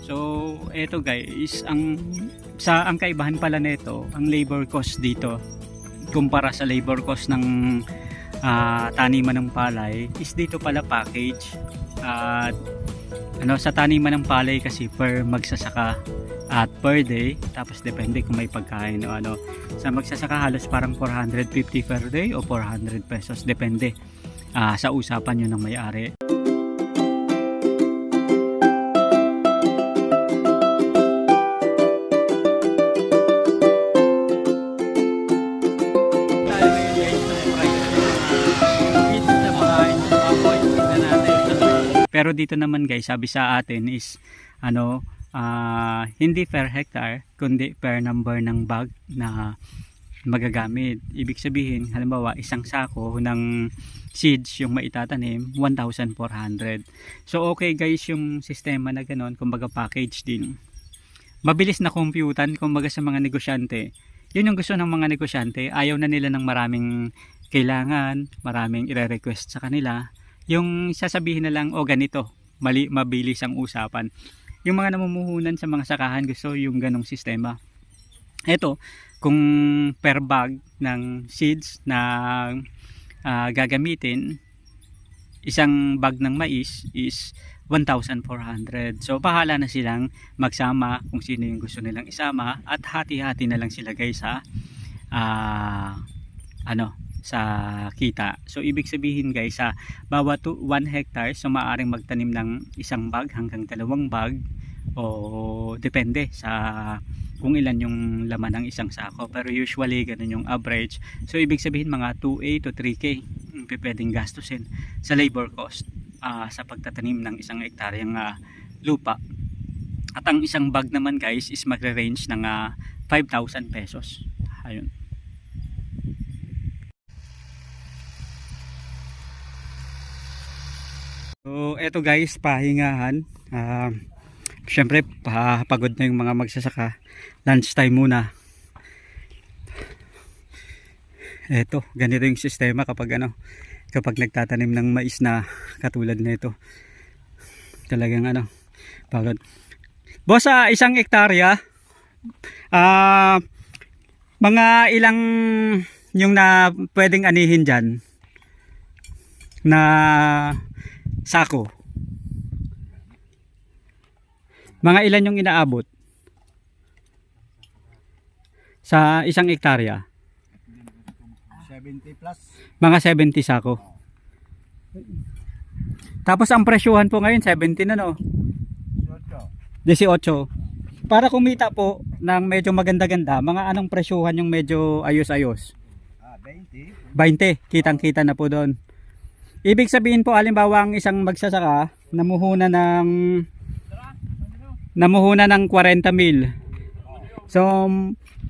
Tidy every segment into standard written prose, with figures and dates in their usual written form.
So eto guys, ang kaibahan pala nito, ang labor cost dito kumpara sa labor cost ng taniman ng palay is dito pala package. At sa taniman ng palay kasi per magsasaka at per day, tapos depende kung may pagkain o ano. Sa magsasaka halos parang 450 per day o 400 pesos, depende sa usapan yun ng may-ari. Pero dito naman guys, sabi sa atin is hindi per hectare kundi per number ng bag na magagamit. Ibig sabihin, halimbawa isang sako ng seeds yung maitatanim 1,400. So okay guys yung sistema na ganoon, kumbaga package din. Mabilis na computan kumbaga sa mga negosyante. Yun yung gusto ng mga negosyante, ayaw na nila ng maraming kailangan, maraming ire-request sa kanila. Yung sasabihin na lang, o ganito, mabilis ang usapan. Yung mga namumuhunan sa mga sakahan gusto yung ganong sistema. Eto, kung per bag ng seeds na gagamitin, isang bag ng mais is 1,400. So bahala na silang magsama kung sino yung gusto nilang isama, at hati-hati na lang sila guys sa sa kita. So ibig sabihin guys, sa bawat 1 hectare so maaaring magtanim ng isang bag hanggang 2 bag, o depende sa kung ilan yung laman ng isang sako, pero usually ganun yung average. So ibig sabihin mga 2A to 3K pwedeng gastusin sa labor cost sa pagtatanim ng isang hektaryang lupa. At ang isang bag naman guys is magre-range ng 5,000 pesos. Ayun. So eto guys, pahingahan. Syempre pagod na yung mga magsasaka. Lunch time muna. Eto, ganito yung sistema kapag kapag nagtatanim ng mais na katulad nito. Talagang pagod. Boss, isang hektarya, mga ilang yung na pwedeng anihin dyan na sako? Mga ilan yung inaabot sa isang hektarya? 70 plus. Mga 70 sako. Tapos ang presyuhan po ngayon 17 na, no? 18. Para kumita po ng medyo maganda-ganda, mga anong presyuhan yung medyo ayos-ayos? 20. 20, kitang-kita na po doon. Ibig sabihin po, halimbawa ang isang magsasaka namuhuna ng 40 mil. So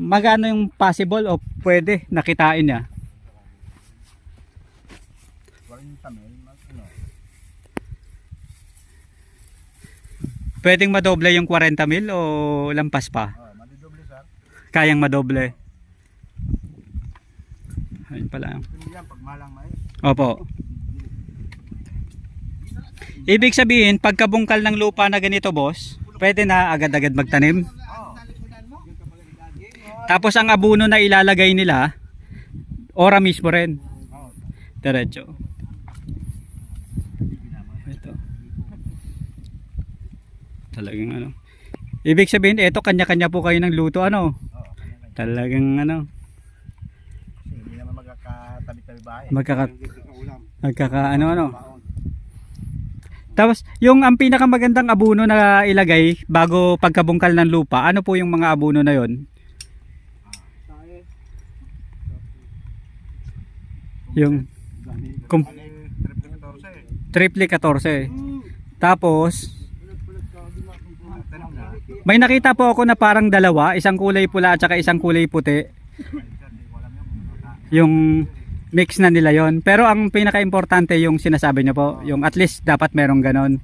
magano yung possible o pwede nakitain niya? 40 mil, Pwedeng madoble yung 40 mil o lampas pa? madodoble sir. Kayang madoble. Ayun pala. Yan pag malang mais. Opo. Ibig sabihin, pagkabungkal ng lupa na ganito boss, pwede na agad-agad magtanim. Tapos ang abono na ilalagay nila, ora mismo rin. Diretso. Ito. Talagang Ibig sabihin, ito kanya-kanya po kayo ng luto, Talagang Hindi naman magkakatabi-tabi bahay. Magkaka Tapos, ang pinakamagandang abono na ilagay bago pagkabungkal ng lupa, ano po yung mga abono na yon? Yung triple 14. Tapos, may nakita po ako na parang dalawa, isang kulay pula at saka isang kulay puti. Yung mix na nila yon. Pero ang pinaka-importante yung sinasabi niyo po, yung at least dapat merong ganon.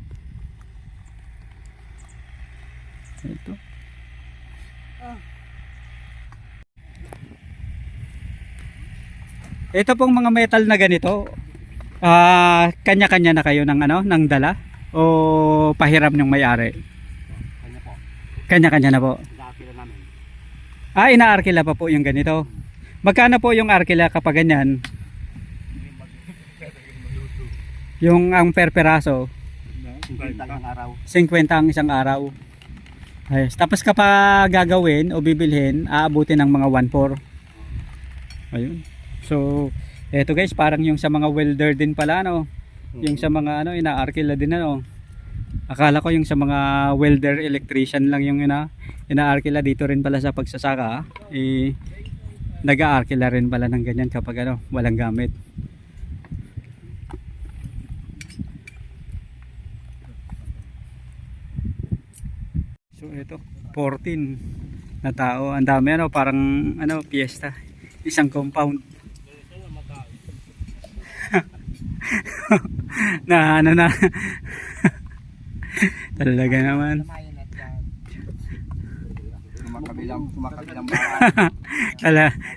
Ito. Ito pong mga metal na ganito, kanya-kanya na kayo ng ng dala o pahiram ng may-ari? Kanya-kanya Kanya-kanya na po. Nakapila namin. Ah, inaarkila pa po yung ganito. Magkano po yung arkila kapag ganyan? Yung ang per peraso, 50 ang araw. 50 ang isang araw. Ayos. Tapos kapag gagawin o bibilhin, aabutin ng mga 1.4. Ayun. So, eto guys, parang yung sa mga welder din pala, no? Yung sa mga ano, inaarkila din, ano? Akala ko yung sa mga welder, electrician lang yung inaarkila. Dito rin pala sa pagsasaka, nag-aarkila rin pala ng ganyan kapag ano, walang gamit. So ito, 14 na tao. Ang dami, ano, parang ano, piyesta. Isang compound. Na ano na. Talaga naman. Sumakabilang bahay.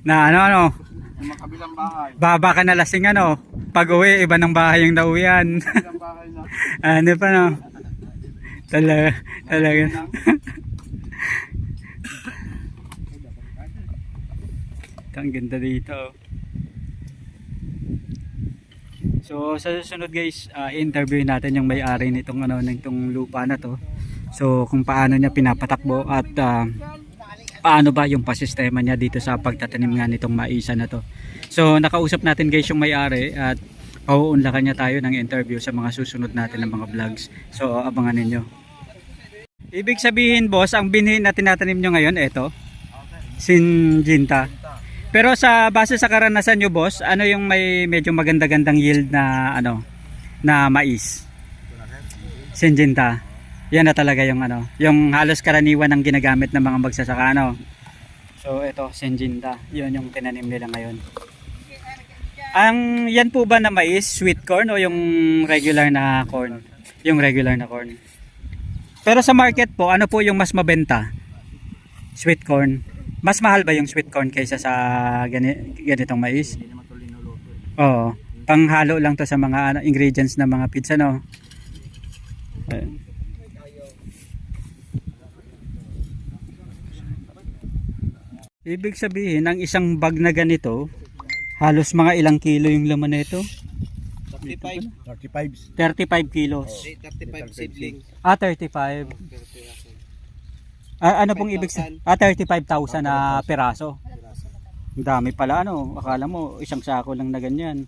Na ano. Sumakabilang bahay. Baba ka na lasing, ano. Pag uwi, iba ng bahay yung nauwian. Sumakabilang bahay na. Ano pa, no. Talaga. Ang ganda dito. So sa susunod guys, interview natin yung may-ari nitong ano, nitong lupa na to. So kung paano niya pinapatakbo at paano ba yung pasistema niya dito sa pagtatanim nga nitong maisa na to. So nakausap natin guys yung may-ari at pauunlakan niya tayo ng interview sa mga susunod natin ng mga vlogs. So abangan ninyo. Ibig sabihin boss, ang binhi na tinatanim nyo ngayon, eto, Syngenta. Pero sa base sa karanasan nyo boss, ano yung may medyo maganda-gandang yield na ano, na mais? Syngenta. Yan na talaga yung ano, yung halos karaniwan ng ginagamit ng mga magsasaka, ano. So ito, Syngenta. Yun yung tinanim nila ngayon. Ang yan po ba na mais, sweet corn o yung regular na corn? Yung regular na corn. Pero sa market po, ano po yung mas mabenta? Sweet corn. Mas mahal ba yung sweet corn kaysa sa ganitong mais? Hindi naman ito linuluto. Oo. Panghalo lang to sa mga ano, ingredients ng mga pizza, no? Ibig sabihin, ang isang bag na ganito, halos mga ilang kilo yung laman nito? 35. 35 kilos. 35 seedling. 35. Ano pong ibig sabihin? 35,000 na peraso. Ang dami pala, ano. Akala mo isang sako lang na ganyan.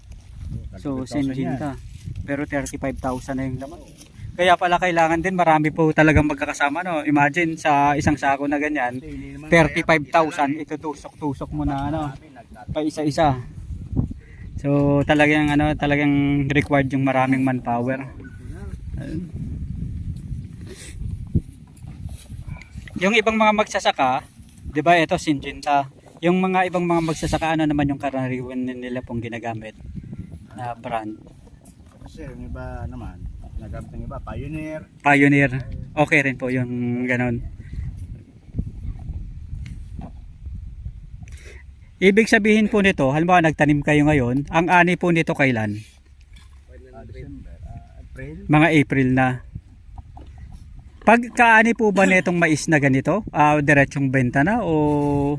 So Syngenta. Pero 35,000 na yung laman. Kaya pala kailangan din marami po talagang magkakasama, no. Imagine sa isang sako na ganyan, 35,000 itutusok-tusok mo na ano, pa isa-isa. So talagang ano, talagang required yung maraming manpower. Yung ibang mga magsasaka, 'di ba, ito Syngenta. Yung mga ibang mga magsasaka, ano naman yung karaniwan nila pong ginagamit na brand? Kasi yung iba naman, nagamit ng iba, Pioneer. Pioneer. Okay rin po yung ganon. Ibig sabihin po nito, halimbawa nagtanim kayo ngayon, ang ani po nito kailan? December, April. Mga April na. Pagkaani po ba nitong mais na ganito? Diretsong benta na o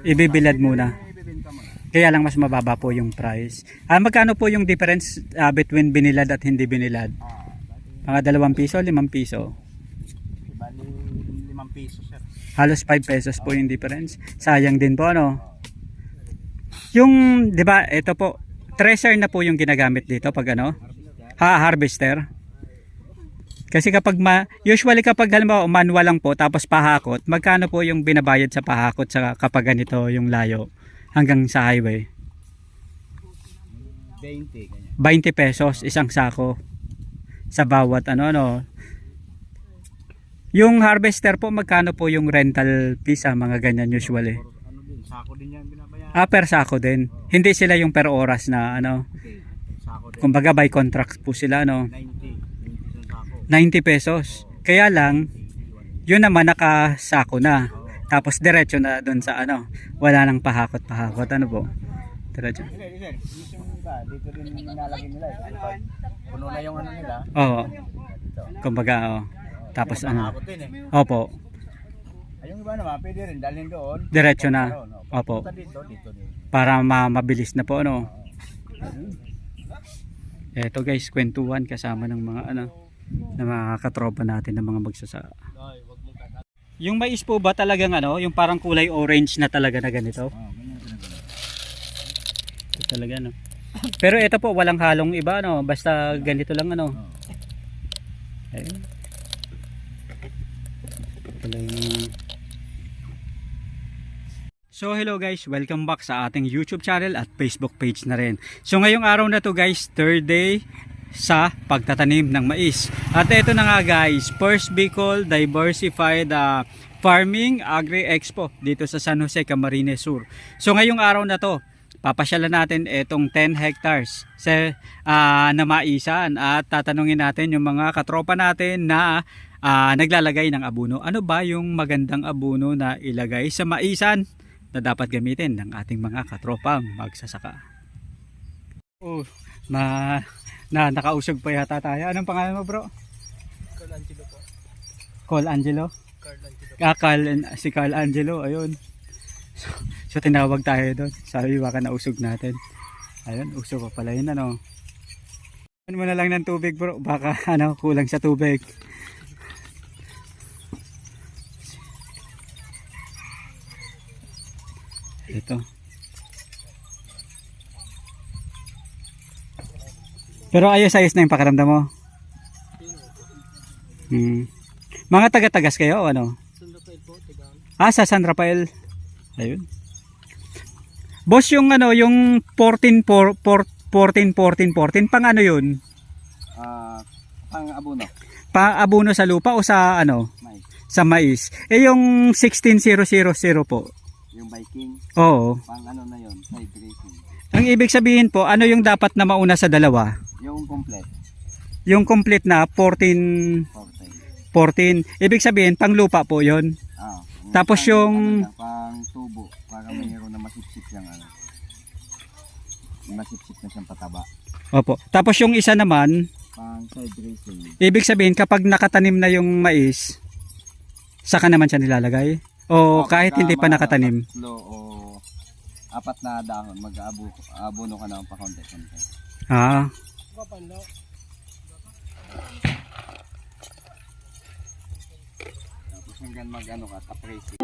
ibibilad muna? Ibibenta mo na. Kaya lang mas mababa po yung price. Magkano po yung difference between binilad at hindi binilad? Mga 2 piso, 5 piso. Bali 5 piso sir. Halos 5 pesos po yung difference. Sayang din po, ano? Yung, di ba, ito po, thresher na po yung ginagamit dito pag ano? Harvester. Kasi kapag usually kapag halimbawa manual lang po tapos pahakot, magkano po yung binabayad sa pahakot sa kapag ganito yung layo hanggang sa highway? 20 ganyan. 20 pesos isang sako sa bawat ano. Yung harvester po, magkano po yung rental fee sa mga ganyan usually? Ano din, sako din yan binabayaran. Per sako din. Hindi sila yung per oras na ano. Okay. Sako din. Kumbaga by contract po sila, ano. 90 isang sako. 90 pesos. Kaya lang, yun naman nakasako na. Tapos diretso na doon sa ano. Wala nang pahakot-pahakot. Ano po? Diretso. Hindi sir, yung iba, dito din nilalagay nila. Puno na yung ano nila. Oo. Dito. Kumbaga, oh. Tapos ano. Sako din eh. Opo. Ay, yung iba naman, pwede rin dalhin doon. Diretso na. Pagkaroon, no? Opo. Punta dito, dito din. Para mabilis na po ano. Eto guys, kwentuhan kasama ng mga ng mga katropa natin ng mga magsasaka. Yung mais po ba talagang yung parang kulay orange na talaga na ganito? Ganyan talaga. Ito talaga Pero ito po walang halong iba basta ganito lang Ayun. Ito lang So hello guys, welcome back sa ating YouTube channel at Facebook page na rin. So ngayong araw na to guys, third day sa pagtatanim ng mais. At ito na nga guys, First Bicol Diversified Farming Agri Expo dito sa San Jose, Camarines Sur. So ngayong araw na to, papasyalan natin itong 10 hectares na maisan at tatanungin natin yung mga katropa natin na naglalagay ng abono. Ano ba yung magandang abono na ilagay sa maisan na dapat gamitin ng ating mga katropang magsasaka? Oh, nakausog pa yata tayo. Anong pangalan mo bro? Carl Angelo po. Carl Angelo? Carl Angelo. Si Carl Angelo, ayun. So tinawag tayo doon. Sabi baka nausog natin. Ayun, usog pa pala yun Ano mo na lang ng tubig bro, baka kulang sa tubig. Ito. Pero ayos-ayos na yung pakiramdam mo. Mga taga-tagas kayo o ano? San Rafael po, Tigaan. Sa San Rafael. Ayun. Boss, yung yung 14 pang yun? Pang abono. Pa-abono sa lupa o sa Mais. sa mais. Yung 16000 po. Yung Viking, Oo. pang na yun, side grazing. Ang ibig sabihin po, ano yung dapat na mauna sa dalawa? Yung complete, Yung complete na 14. 14. Ibig sabihin, pang lupa po yon. Tapos pang, yung- pang tubo, para mayroon na masipsip yung masipsip na siyang pataba. Opo. Tapos yung isa naman, Pang side grazing. ibig sabihin kapag nakatanim na yung mais, saka naman siya nilalagay? O kahit hindi pa nakatanim? Tatlo o apat na dahon, mag-abono ka na pa konti-konti. Tapos hanggang mag ka, tapresi.